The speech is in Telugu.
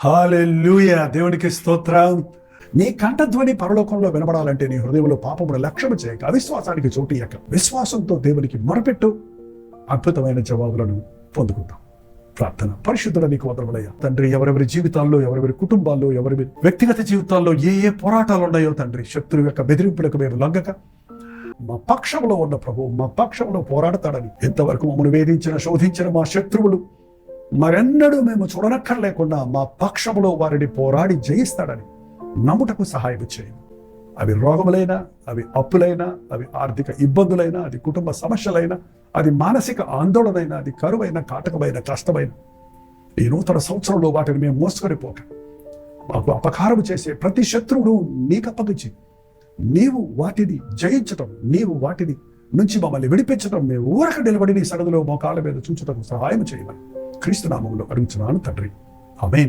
హల్లెలూయా, దేవునికి స్తోత్రం. నీ కంఠధ్వని పరలోకంలో వినబడాలంటే నీ హృదయంలో పాపమును లక్ష్యము చేయక, అవిశ్వాసానికి చోటు ఇయ్యక, విశ్వాసంతో దేవునికి మొరపెట్టు, అద్భుతమైన జవాబులను పొందుకుంటాం. ప్రార్థన. పరిశుద్ధుల నీకు వందనములయ్యా తండ్రి. ఎవరెవరి జీవితాల్లో, ఎవరెవరి కుటుంబాల్లో, ఎవరి వ్యక్తిగత జీవితాల్లో ఏ ఏ పోరాటాలు ఉన్నాయో తండ్రి, శత్రువు యొక్క బెదిరింపులకు మేము లొంగక, మా పక్షంలో ఉన్న ప్రభు మా పక్షంలో పోరాడతాడని, ఎంతవరకు మమ్మల్ని వేధించిన శోధించిన మా శత్రువులు మరెన్నడూ మేము చూడనక్కర్లేకుండా మా పక్షములో వారిని పోరాడి జయిస్తాడని నమ్ముటకు సహాయం చేయండి. అవి రోగములైనా, అవి అప్పులైనా, అవి ఆర్థిక ఇబ్బందులైనా, అది కుటుంబ సమస్యలైనా, అది మానసిక ఆందోళనైనా, అది కరువైన, కాటకమైన, కష్టమైన ఈ నూతన సంవత్సరంలో వాటిని మేము మోసుకొని పోక, మాకు అపకారం చేసే ప్రతి శత్రువును నీకు అప్పగించి నీవు వాటిని జయించటం, నీవు వాటిని నుంచి మమ్మల్ని విడిపించడం, మేము ఊరక నిలబడి నీ సగదులో మోకాళ్ళ మీద చూచటకు సహాయం చేయమని క్రీస్తు నామములో అడుగుతున్నాను తండ్రి. ఆమేన్.